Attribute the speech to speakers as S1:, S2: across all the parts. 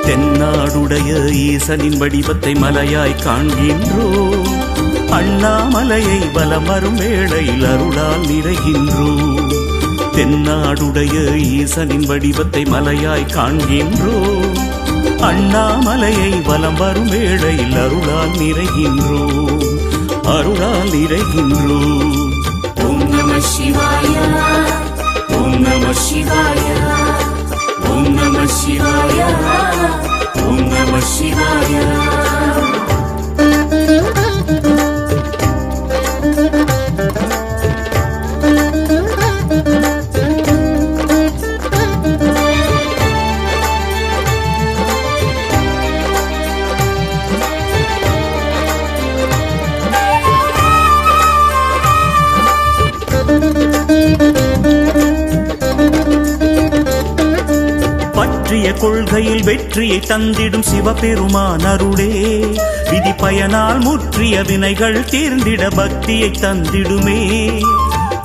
S1: தென்னாடுடைய ஈசனின் வடிவத்தை மலையாய் காண்கின்றோம். அண்ணாமலையை வலம் வரும் வேளையில் அருளால் நிறைகின்றோம். தென்னாடுடைய ஈசனின் வடிவத்தை மலையாய் காண்கின்றோம். அண்ணாமலையை வலம் வரும் வேளையில் அருளால் நிறைகின்றோம். அருளால் நிறைகின்றோம்.
S2: ஓம் நம சிவாய, ஓம் நம சிவாய, ஓம் நம சிவாய, ஓம் நம சிவாய.
S1: பற்றிய கொள்கையில் வெற்றியை தந்திடும் சிவபெருமான் அருளே, விதி பயனால் முற்றிய வினைகள் தீர்ந்திட பக்தியை தந்திடுமே.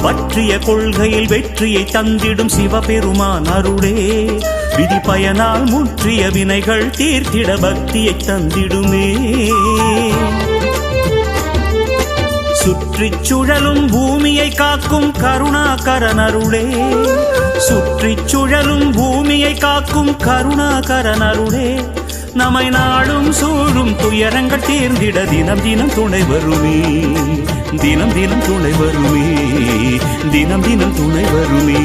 S1: பற்றிய கொள்கையில் வெற்றியை தந்திடும் சிவபெருமான் அருளே, விதி பயனால் முற்றிய வினைகள் தீர்த்திட பக்தியை தந்திடுமே. சுற்றிச் சுழலும் பூமியை காக்கும் கருணாகரன் அருளே, சுற்றிச் சுழலும் பூமியை காக்கும் கருணாகரன் அருளே, நம்மை நாடும் சூழும் துயரங்கள் தீர்ந்திட தினம் தினம் துணை வருமே. தினம் தினம் துணை வருமே. தினம் தினம் துணை வருமே.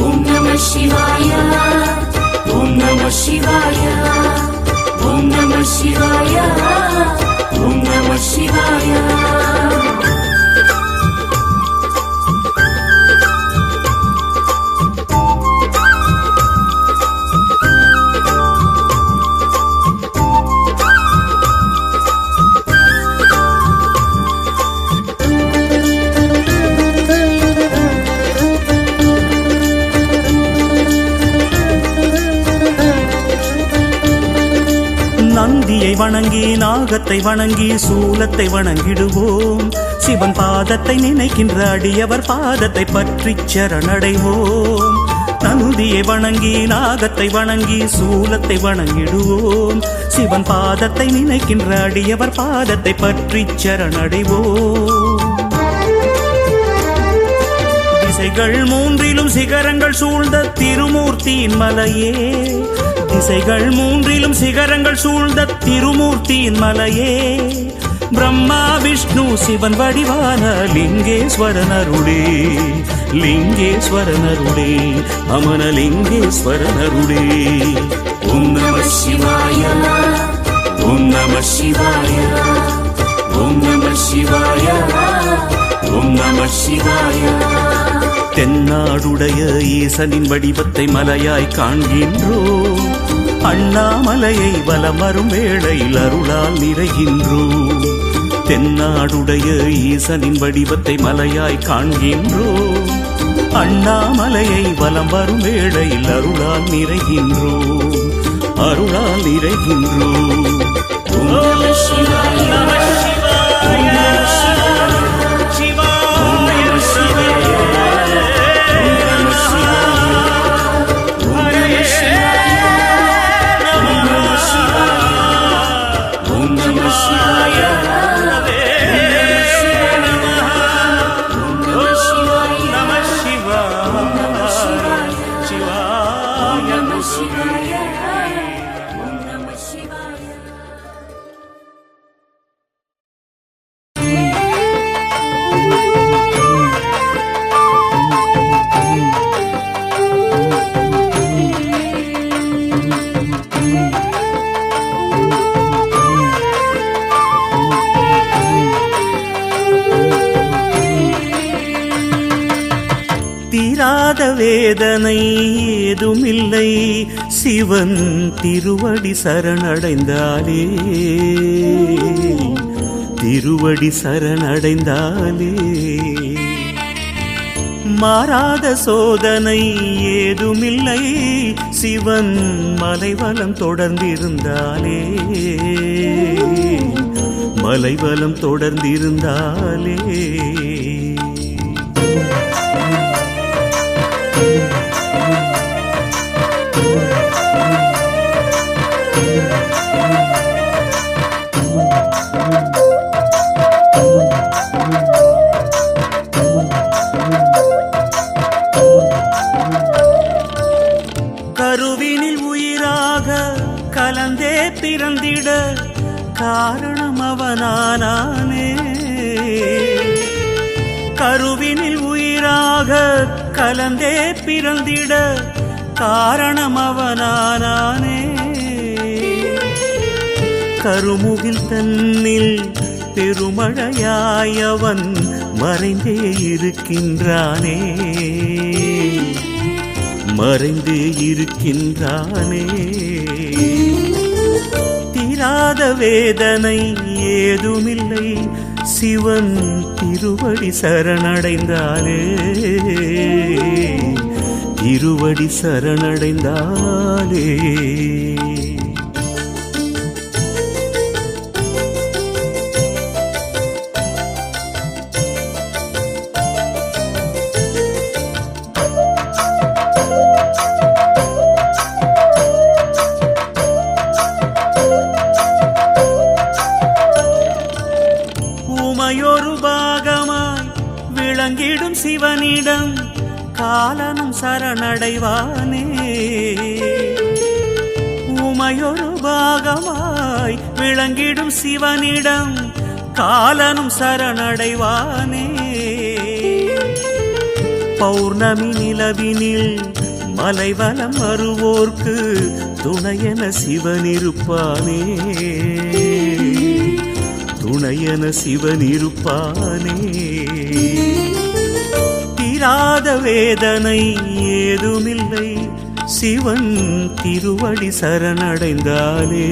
S2: ஓம் நம சிவாய, ஓம் நம சிவாய, ஓம் நம சிவாய, ஓம் நம சிவாய.
S1: நந்தியை வணங்கி நாகத்தை வணங்கி சூலத்தை வணங்கிடுவோம். சிவன் பாதத்தை நினைக்கின்ற அடியவர் பாதத்தை பற்றி சரணடைவோம். நந்தியை வணங்கி நாகத்தை வணங்கி சூலத்தை வணங்கிடுவோம். சிவன் பாதத்தை நினைக்கின்ற அடியவர் பாதத்தை பற்றி சரணடைவோம். திசைகள் மூன்றிலும் சிகரங்கள் சூழ்ந்த திருமூர்த்தியின் மலையே, திசைகள் மூன்றிலும் சிகரங்கள் சூழ்ந்த திருமூர்த்தியின் மலையே, பிரம்மா விஷ்ணு சிவன் வடிவான லிங்கேஸ்வரன் அருளே, லிங்கேஸ்வரன் அருளே, அமனலிங்கேஸ்வரன் அருளே.
S2: ஓம் நம சிவாய, ஓம் நம சிவாய, ஓம் நம சிவாய, ஓம் நம சிவாய.
S1: தென்னாடுடைய ஈசனின் வடிவத்தை மலையாய் காண்கின்றோம். அண்ணாமலையை வலம் வரும் வேளையில் அருளால் நிறைகின்றோம். தென்னாடுடைய ஈசனின் வடிவத்தை மலையாய் காண்கின்றோம். அண்ணாமலையை வலம் வரும் வேளையில் அருளால் நிறைகின்றோம். அருளால் நிறைகின்றோம்.
S2: ஓம் நம சிவாய, ஓம் நம சிவாய, ஓம் நம சிவாய, ஓம் நம சிவாய, ஓம் நம சிவாய, ஓம் நம சிவாய, ஓம் நம சிவாய,
S1: தீராத வேதனை ஏதுமில்லை சிவன் திருவடி சரணடைந்தாலே, திருவடி சரணடைந்தாலே. மாறாத சோதனை ஏதுமில்லை சிவன் மலைவலம் தொடர்ந்திருந்தாலே, மலைவலம் தொடர்ந்திருந்தாலே. கலந்தே பிறந்திட காரணம் அவனானே. கருவினில் உயிராக கலந்தே பிறந்திட காரணம் அவனானே. கருமுகில் தன்னில் பெருமழையாய் அவன் மறைந்தே இருக்கின்றானே, மறைந்தே இருக்கின்றானே. தீராத வேதனை ஏதுமில்லை சிவன் திருவடி சரணடைந்தாலே, திருவடி சரணடைந்தாலே. உமையொரு பாகமாய் விளங்கிடும் சிவனிடம் காலனும் சரணடைவானே. உமையொரு பாகமாய் விளங்கிடும் சிவனிடம் காலனும் சரணடைவானே. பௌர்ணமி நிலவினில் மலைவலம் வருவோர்க்கு துணையென சிவனிருப்பானே, துணையென சிவனிருப்பானே. தீராத வேதனை ஏதுமில்லை சிவன் திருவடி சரணடைந்தாலே,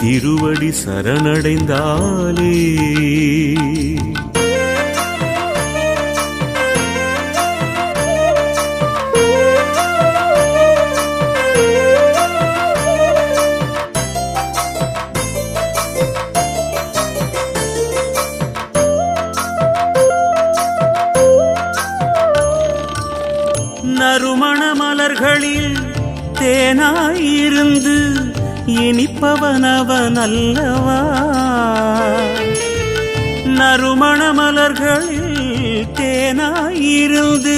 S1: திருவடி சரணடைந்தாலே. நறுமண மலர்களில் தேனாயிருந்து இனிப்பவனவன் அல்லவா. நறுமண மலர்களில் தேனாயிருந்து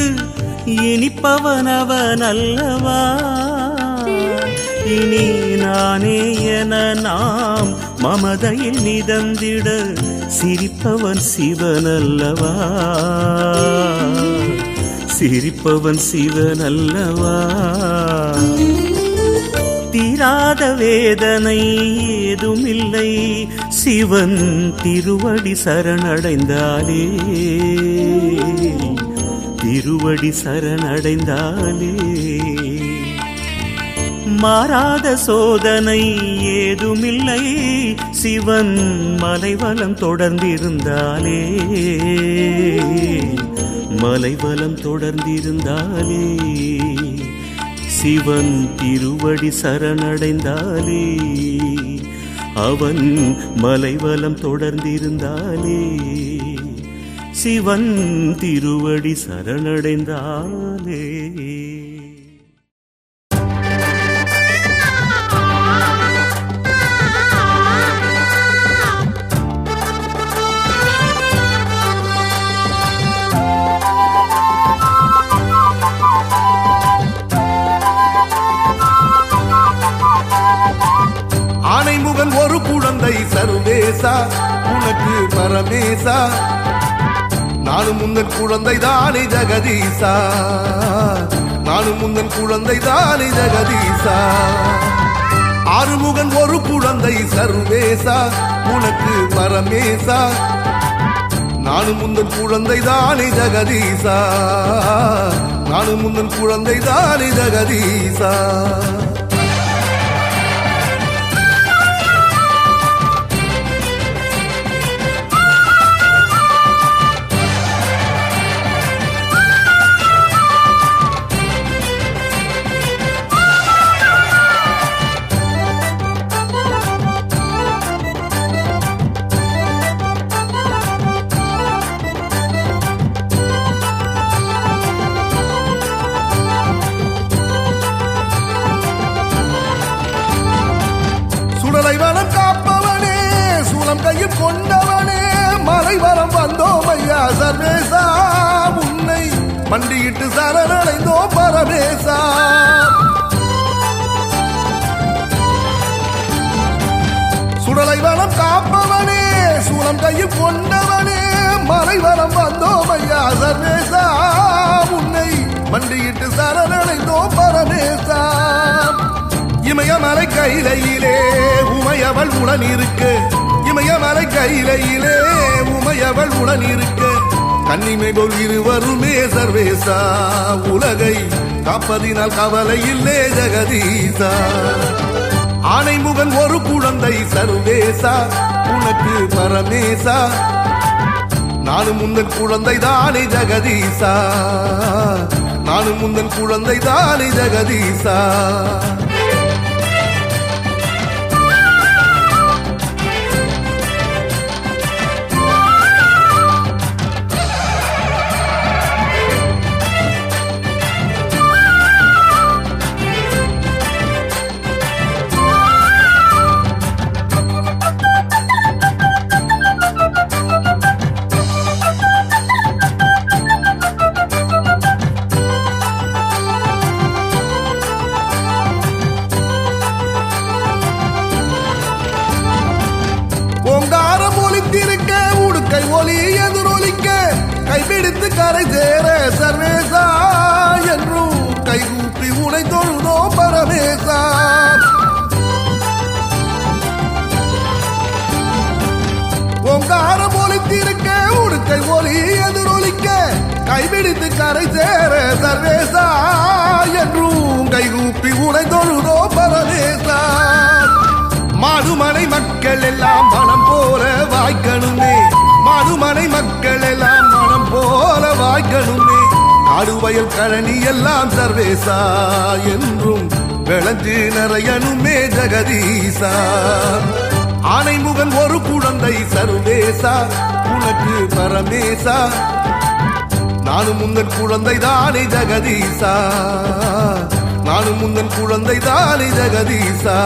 S1: இனிப்பவனவன் அல்லவா. இனி நானே என நாம் மமதையில் மிதந்திட சிரிப்பவன் சிவன் அல்லவா, சிரிப்பவன் சிவன் அல்லவா. தீராத வேதனை ஏதுமில்லை சிவன் திருவடி சரணடைந்தாலே, திருவடி சரணடைந்தாலே. மாறாத சோதனை ஏதுமில்லை சிவன் மலைவலம் தொடர்ந்திருந்தாலே, மலைவலம் தொடர்ந்திருந்தாலே. சிவன் திருவடி சரணடைந்தாலே, அவன் மலைவலம் தொடர்ந்திருந்தாலே. சிவன் திருவடி சரணடைந்தாலே.
S3: ஆனைமுகன் ஒரு குழந்தை சர்வேசா உனக்கு பரமேசா, நானும் முந்தன் குழந்தை தானே ஜெகதீசா, நானும் முந்தன் குழந்தை தானே ஜெகதீசா. ஆறுமுகன் ஒரு குழந்தை சர்வேசா உனக்கு பரமேசா, நானும் முந்தன் குழந்தை தானே ஜெகதீசா, நானும் முந்தன் குழந்தை தானே ஜெகதீசா. கையில் கொண்டவனே மலைவரம் வந்தோம் ஐயா சர்வேசா, உன்னை மண்டியிட்டு சரணடைந்தோம் பரமேசா. கொண்டவனே மலைவரம் வந்தோம் ஐயா சர்வேசா உன்னை மண்டியிட்டு சரணடைந்தோம் பரமேசா இமயமலை கையிலே உமையவள் உடன் இருக்கு இமயமலை கையிலே உமையவள் உடன் இருக்கு கன்னிமை போல் இருவருமே சர்வேசா உலகை காப்பதினால் கவலை இல்லே ஜெகதீசா ஆனைமுகன் ஒரு குழந்தை சர்வேசா உனக்கு பரமேசா நானும் முந்தன் குழந்தை தானே ஜெகதீசா நானும் முந்தன் குழந்தை தானே ஜெகதீசா ஓங்காரம் ஒலித்திருக்க உடுக்கை ஒலி எதிரொலிக்க கைப்பிடித்து கரை சேர சர்வேசா என்றும் கைகூப்பி உனை தொழுதோ பரமேசா ஓங்காரம் ஒலித்திருக்க உடுக்கை ஒலி எதிரொலிக்க கைப்பிடித்து கரை சேர சர்வேசா என்றும் கைகூப்பி உனை தொழுதோ பரமேசா மாடுமனை மக்கள் எல்லாம் மனம் போல வாய்க்கணுமே மாடுமனை மக்கள் எல்லாம் மனம் போல வாய்க்கணுமே காடுவயல் கழனி எல்லாம் சர்வேசா என்றும் விளைஞ்சு நிறையணுமே ஜெகதீசா ஆனைமுகன் ஒரு குழந்தை சர்வேசா உனக்கு பரமேசா நானும் முந்தன் குழந்தை தானே ஜெகதீசா நானும் முந்தன் குழந்தை தானே ஜெகதீசா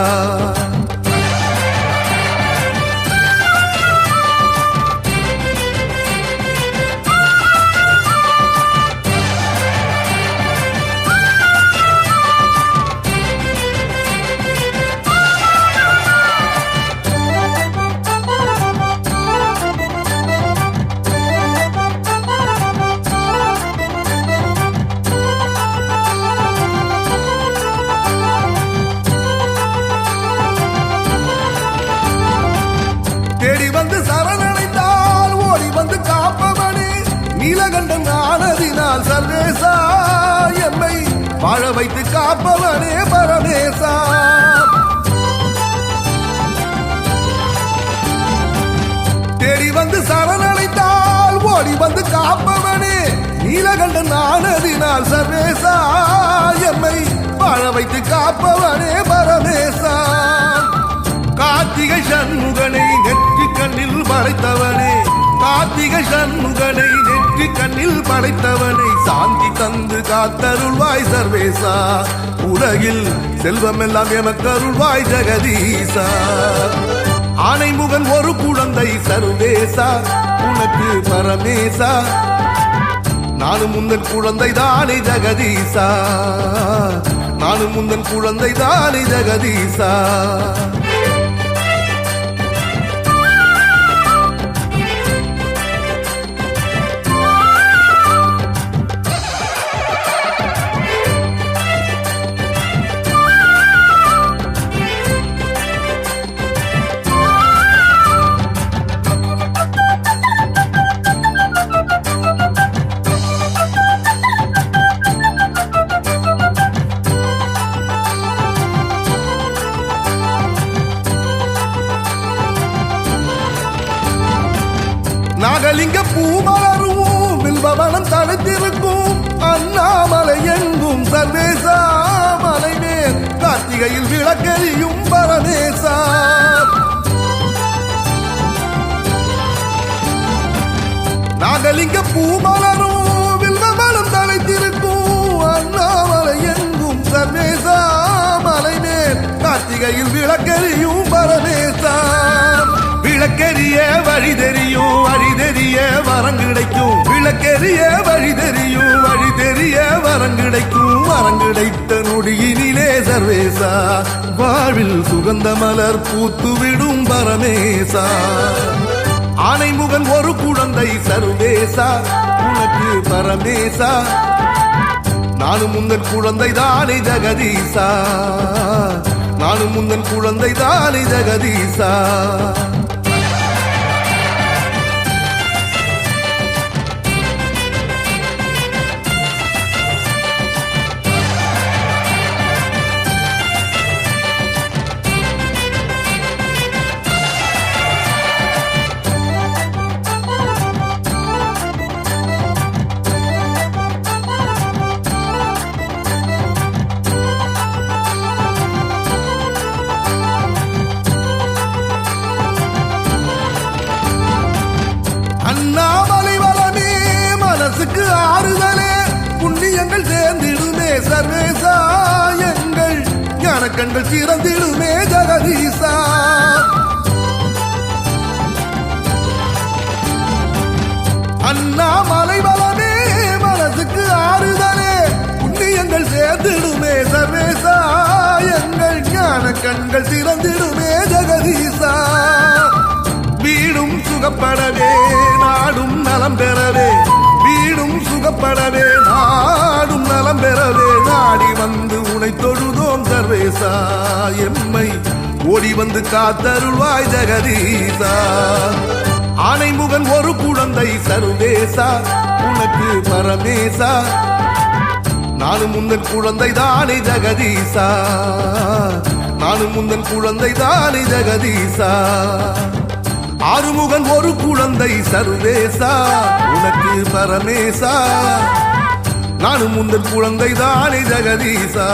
S3: தேடி வந்து சரணடைந்தால் ஓடி வந்து காப்பவனே நீலகண்டன் ஆனதினால் சர்வேசா எம்மை வாழ வைத்து காப்பவனே பரமேசா தேடி வந்து சரணடைந்தால் ஓடி வந்து காப்பவனே நீலகண்டன் ஆனதினால் சர்வேசா எம்மை வாழ வைத்து காப்பவனே பரமேசா கார்த்திகை சண்முகனை நெற்றி கண்ணில் படைத்தவனே கார்த்திகை சண்முகனை நெற்றி கண்ணில் படைத்தவனை சாந்தி தந்து காத்தருள்வாய் சர்வேசா உலகில் செல்வம் எல்லாம் எமக்கருள்வாய் ஜெகதீசா ஆனைமுகன் ஒரு குழந்தை சர்வேசா உனக்கு பரமேசா நானும் முந்தன் குழந்தை தானே ஜெகதீசா நானும் முந்தன் குழந்தை தானே ஜெகதீசா நாகலிங்க பூமலரும் வில்வவனம் தடுத்திருக்கும் அண்ணாமலை எங்கும் சர்வேசா மலை மேல் கார்த்திகையில் விளக்கெரியும் பரமேசா நாகலிங்க பூமலரும் வில்வவனம் தடுத்திருக்கும் அண்ணாமலை எங்கும் சர்வேசா மலை மேல் கார்த்திகையில் விளக்கெரியும் பரமேசா விளக்கெரிய வழி தெரியும் வழி தெரிய வரம் கிடைக்கும் விளக்கெரிய வழி தெரியும் வழி தெரிய வரம் கிடைக்கும் வரம் கிடைத்த நொடியினிலே சர்வேசா வாழ்வில் சுகந்த மலர் பூத்துவிடும் பரமேசா ஆனைமுகன் ஒரு குழந்தை சர்வேசா உனக்கு பரமேசா நானும் முந்தன் குழந்தை தானே ஜெகதீசா நானும் முந்தன் குழந்தை தானே ஜெகதீசா அண்ணாமலை வளமே மனசுக்கு ஆறுதலே புண்ணியங்கள் சேர்ந்திடுமே சர்வேசா எங்கள் ஞானக்கண்கள் சிறந்திடுமே ஜெகதீசா அண்ணாமலை வளமே மனசுக்கு ஆறுதலே புண்ணியங்கள் சேர்ந்திடுமே சர்வேசா எங்கள் ஞானக்கண்கள் சிறந்திடுமே ஜெகதீசா வீடும் சுகப்படவே நாடும் நலம் பெறவே வீடும் சுகப்படவே நாடும் நலம் பெறவே நாடி வந்து உனை தொழுதோம் சர்வேசா எம்மை ஓடி வந்து காத்தருள்வாய் ஜெகதீசா ஆனைமுகன் ஒரு குழந்தை சர்வேசா உனக்கு பரமேசா நானும் முந்தன் குழந்தை தானே ஜெகதீசா நானும் முந்தன் குழந்தை தானே ஜெகதீசா ஆறுமுகன் ஒரு குழந்தை சர்வேசா உனக்கு பரமேசா நானும் முந்தன் குழந்தை தானே ஜெகதீசா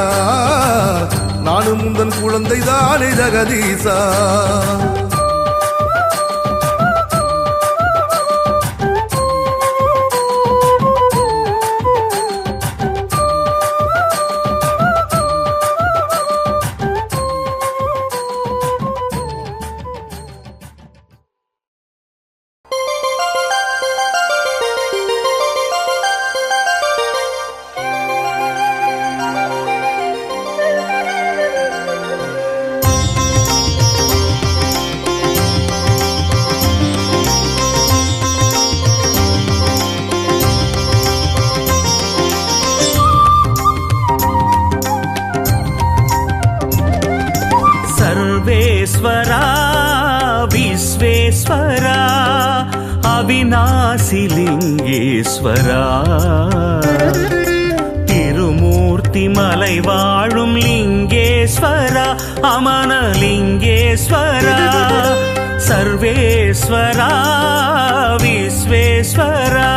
S3: நானும் முந்தன் குழந்தை தானே ஜெகதீசா
S1: सर्वेश्वरा विश्वेश्वरा अविनाशिलिङ्गेश्वरा திருமூர்த்தி மலை வாழும் லிங்கேஸ்வரா அமனலிங்கேஸ்வரா சர்வேஸ்வரா விஸ்வேஸ்வரா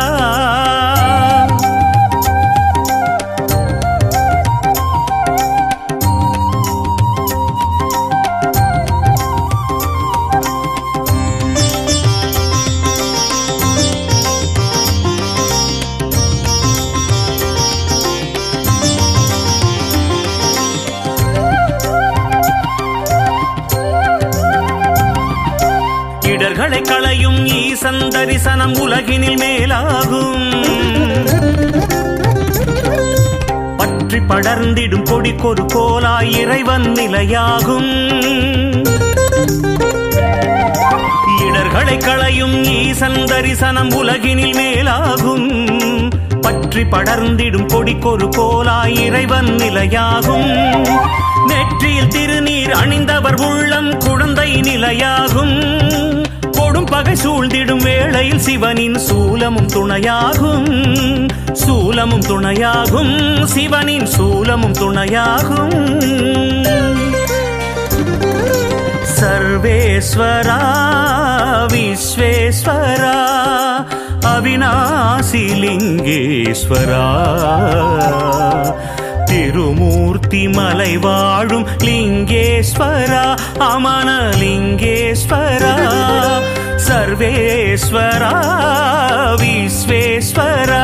S1: இடர்களை களையும் ஈசன் தரிசனம் உலகினில் மேலாகும் பற்றி படர்ந்திடும் கொடிக்கொரு கோலாய் இறைவன் நிலையாகும் இடர்களை களையும் ஈசன் தரிசனம் உலகினில் மேலாகும் பற்றி படர்ந்திடும் கொடிக்கொரு கோலாய் இறைவன் நிலையாகும் நெற்றியில் திருநீர் அணிந்தவர் உள்ளம் குழந்தை நிலையாகும் கொடும் பகை சூழ்ந்திடும் வேளையில் சிவனின் சூலமும் துணையாகும் சூலமும் துணையாகும் சிவனின் சூலமும் துணையாகும் சர்வேஸ்வரா விஸ்வேஸ்வரா அவிநாசிலிங்கேஸ்வரா திருமூர்த்தி மலை வாழும் லிங்கேஸ்வரா அமனலிங்கேஸ்வரா சர்வேஸ்வரா விஸ்வேஸ்வரா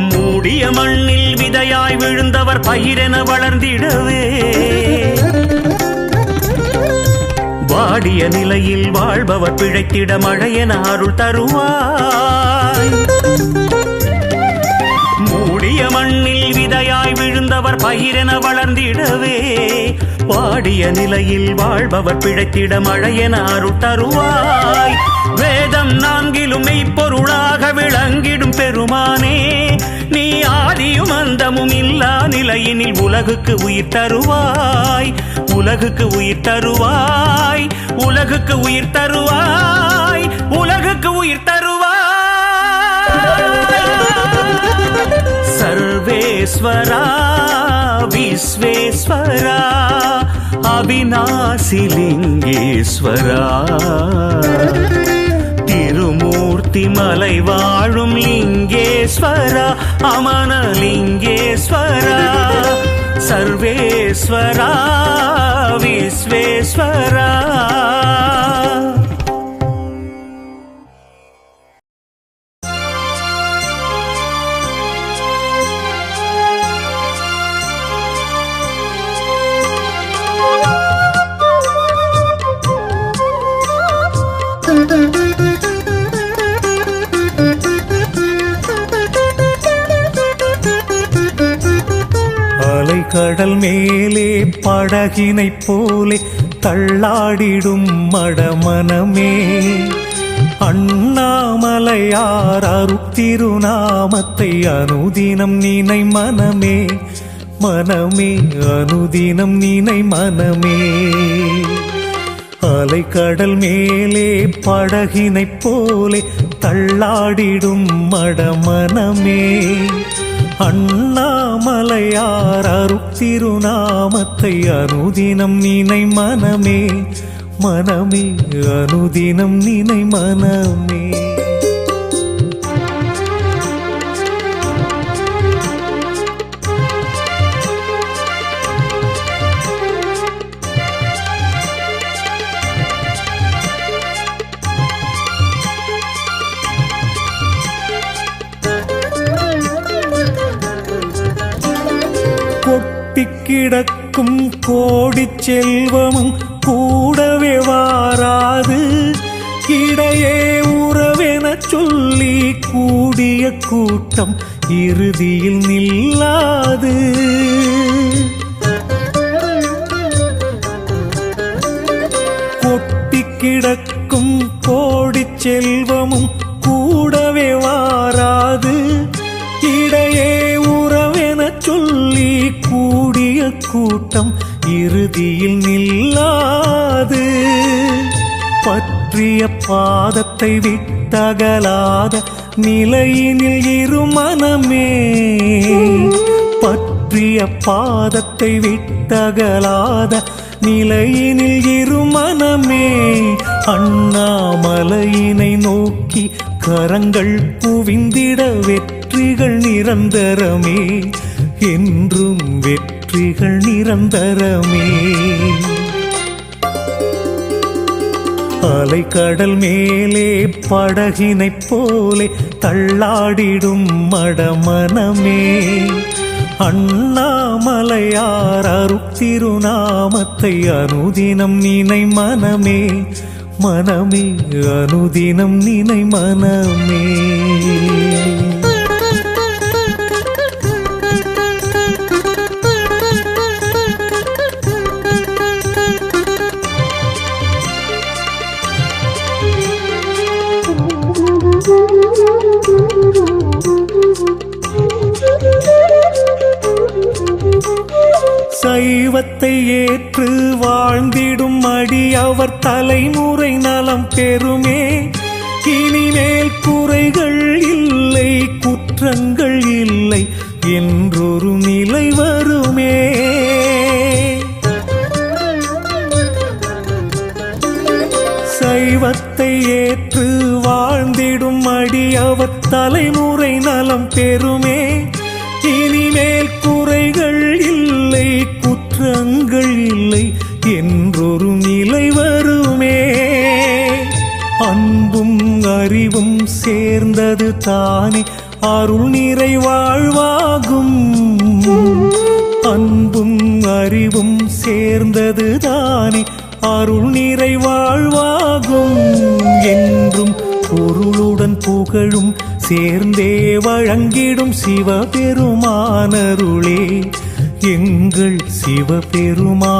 S1: மூடிய விழுந்தவர் பயிரென வளர்ந்திடவே வாடிய நிலையில் வாழ்பவர் பிழைத்திட மழையென அருள் தருவாய் மூடிய மண்ணில் விதையாய் விழுந்தவர் பயிரென வளர்ந்திடவே வாடிய நிலையில் வாழ்பவர் பிழைத்திட மழையென அருள் தருவாய் வேதம் நான்கிலும் மெய்ப்பொருளாக விளங்கிடும் பெருமானே நீ ஆதியும் அந்தமும் இல்லா நிலையினில் உலகுக்கு உயிர் தருவாய் உலகுக்கு உயிர் தருவாய் உலகுக்கு உயிர் தருவாய் உலகுக்கு உயிர் தருவாய் சர்வேஸ்வரா விஸ்வேஸ்வரா அவிநாசிலிங்கேஸ்வரா திருமூர்த்தி மலை வாழும் லிங்கேஸ்வரா அமனலிங்கேஸ்வரா சர்வேஸ்வரா விஸ்வேஸ்வரா கடல் மேலே படகினைப் போலே தள்ளாடிடும் மடமனமே அண்ணாமலையார் அருட்திருநாமத்தை அனுதினம் நினை மனமே மனமே அனுதினம் நினை மனமே அலைக்கடல் மேலே படகினைப் போலே தள்ளாடிடும் மடமனமே அண்ணாமலையார் அருட்திருநாமத்தை அனுதினம் நினை மனமே மனமே அனுதினம் நினை மனமே கிடக்கும் கோடி செல்வமும் கூடவே வாராது இடையே உறவென சொல்லி கூடிய கூட்டம் இறுதியில் நில்லாது கொட்டி கிடக்கும் கோடி செல்வமும் கூடவே வாராது இடையே உறவென சொல்லி கூடிய கூட்டம் இறுதியில் நில்லாது பற்றிய பாதத்தை விட்டகலாத நிலையினில் இருமனமே பற்றிய பாதத்தை விட்டகலாத நிலையினில் இருமனமே அண்ணாமலையினை நோக்கி கரங்கள் குவிந்திட வெற்றிகள் நிரந்தரமே என்றும் வெற்றிகள் நிரந்தரமே அலைக்கடல் மேலே படகினைப் போலே தள்ளாடிடும் மடமனமே அண்ணாமலையார் அருட்திருநாமத்தை அனுதினம் நினை மனமே மனமே அனுதினம் நினை மனமே சைவத்தை ஏற்று வாழ்ந்திடும் அடியவர் தலைமுறை நலம் பெறுமே இனிமேல் குறைகள் இல்லை குற்றங்கள் இல்லை என்றொரு நிலை வருமே சைவத்தை ஏற்று வாழ்ந்திடும் அடியவர் தலைமுறை நலம் பெறுமே இனிமேல் குறைகள் இல்லை குற்றங்கள் இல்லை என்றொரு நிலை வருமே அன்பும் அறிவும் சேர்ந்தது தானே அருள் நிறை வாழ்வாகும் அன்பும் அறிவும் சேர்ந்ததுதானே அருள் நிறை வாழ்வாகும் என்றும் பொருளுடன் புகழும் சேர்ந்தே வழங்கிடும் சிவபெருமானருளே எங்கள் சிவபெருமானருளே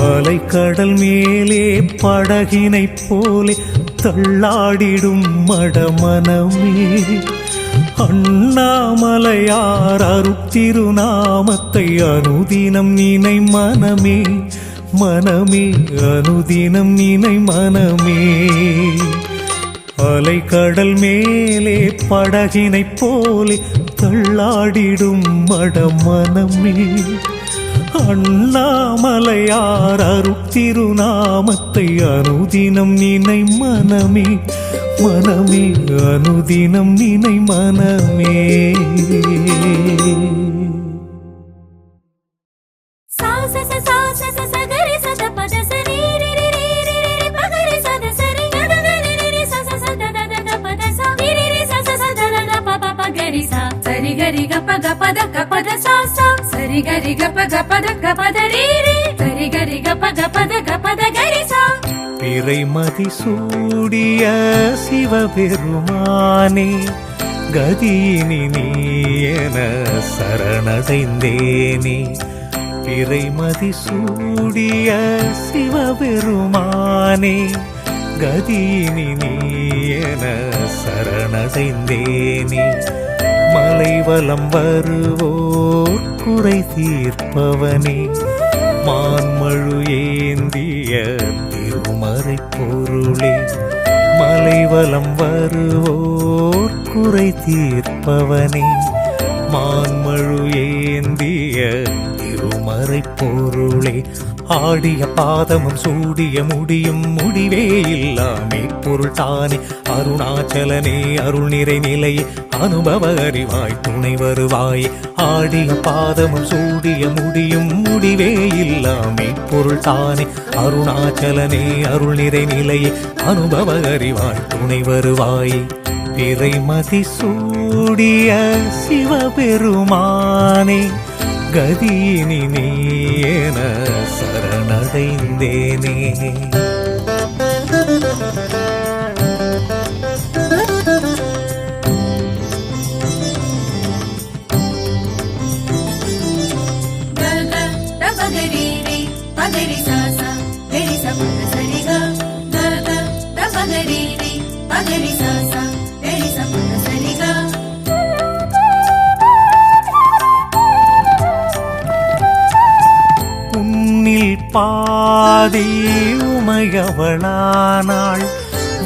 S1: அலைக்கடல் மேலே படகினைப் போலே தள்ளாடிடும் மடமனமே அண்ணாமலையார் அருட்திருநாமத்தை அனுதினம் நினை மனமே மனமே அனுதினம் நினை மனமே அலைக்கடல் மேலே படகினைப் போலே தள்ளாடிடும் மடமனமே அண்ணாமலையார் அருட்திருநாமத்தை அனுதினம் நினை மனமே மனமே அனுதினம் நினை மனமே
S2: சரி கரி கப்ப கப்பத கப்பத சாசா சரி கரி கப்ப கப்பத கப்பத ரீரி சரி கரி கப்ப கப்பத கப்பத கரிசா
S1: பிறைமதி சூடிய சிவபெருமானே கதியினி நீயன சரணடைந்தேனே பிறைமதி சூடிய சிவபெருமானே கதியினி நீயன சரணடைந்தேனே மலைவலம் வருவோர் குறை தீர்ப்பவனே மான்மழு ஏந்திய திருமறை பொருளே மலைவலம் வருவோர் குறை தீர்ப்பவனே மான்மழு ஏந்திய திருமறை பொருளே ஆடிய பாதமும் சூடிய முடியும் முடிவே இல்லாமே பொருள் தானே அருணாச்சலனே அருள் நிறை நிலையே அனுபவ அறிவாய் துணை வருவாய் ஆடிய பாதமும் சூடிய முடியும் முடிவே இல்லாமே பொருள் தானே அருணாச்சலனே அருள் நிறை நிலையே அனுபவ அறிவாய் துணை வருவாய் பிறைமதி சூடிய சிவபெருமானே கதியினி நீயன சரணடைந்தேனே
S2: பகரி சாசா கரி சபத சரிகா கக தபகரி பகரி சாசா கரி சபத சரிகா
S1: பாதி உமையவளானாள்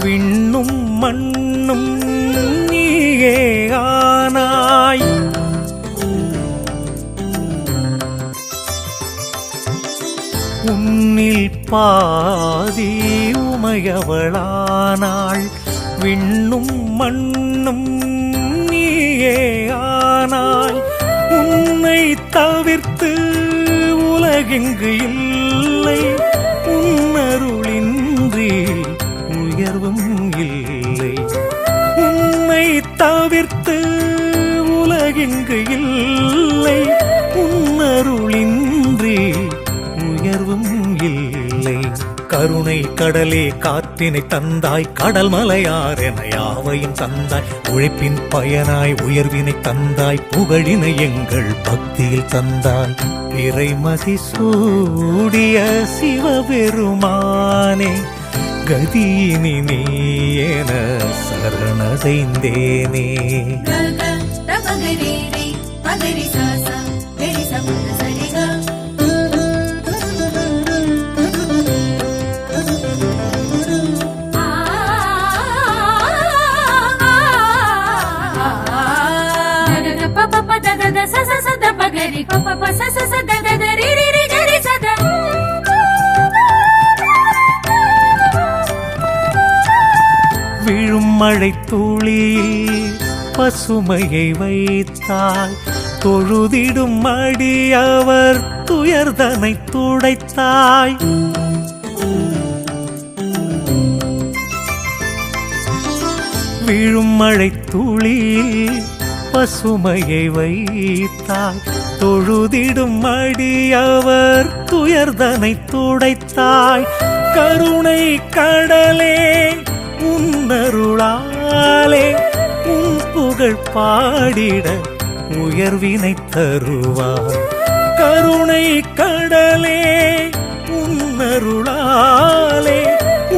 S1: விண்ணும் மண்ணும் நீயே ஆனாய் உன்னில் பாதி உமையவளானாள் விண்ணும் மண்ணும் நீயே ஆனாய் உன்னை தவிர்த்து உலகெங்கு இல்லை உன்னருளின்றி உயர்வும் இல்லை உன்னை தவிர்த்து உலகெங்கு இல்லை உன்னருளின்றி உயர்வும் இல்லை கருணை கடலே காற்றினை தந்தாய் கடல் மலையார் என யாவையும் தந்தாய் உழைப்பின் பயனாய் உயர்வினை தந்தாய் புகழினை எங்கள் பக்தியில் தந்தாய் பிறைமதி சூடிய சிவபெருமானே கதியினி நீயன சரணடைந்தேனே
S2: பகரி சாசா கரி சபத சரிகா
S1: விழும் மழை துளியில் பசுமையை வைத்தாய் தொழுதிடும் அடியவர் துயர்தனை துடைத்தாய் விழும் மழை துளியில் பசுமையை வைத்தாய், தொழுதிடும் அடியவர் துயர்தனை துடைத்தாய். கருணை கடலே உன்னருளாலே உன் புகழ் பாடிட உயர்வினை தருவார். கருணை கடலே உன்னருளாலே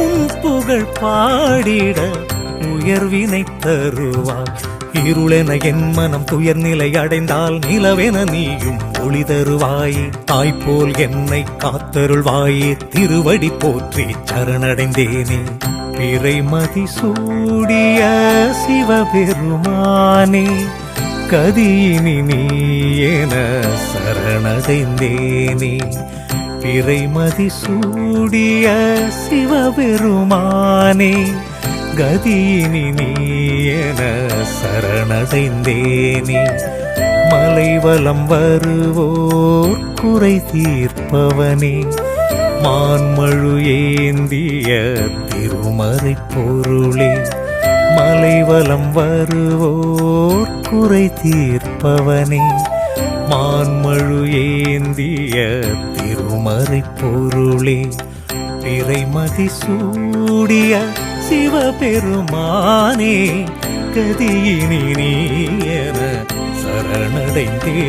S1: உன் புகழ் பாடிட உயர்வினை தருவார். இருளென என் மனம் துயர் நிலை அடைந்தால் நிலவென நீயும் ஒளி தருவாயே. தாய்போல் என்னை காத்தருள்வாயே, திருவடி போற்றி சரணடைந்தேனே. பிறைமதி சூடிய சிவபெருமானே, கதியினி நீ என சரணடைந்தேனே. பிறைமதி சூடிய சிவபெருமானே, கதியினி நீ என சரணடைந்தேனே. மலைவலம் வருவோர் குறை தீர்ப்பவனே, மான்மழு ஏந்திய திருமறை பொருளே. மலைவலம் வருவோர் குறை தீர்ப்பவனே, மான்மழு ஏந்திய திருமறை பொருளே. பிறைமதி சூடிய சிவபெருமானே, கதியினி நீ என சரணடைந்தேனே.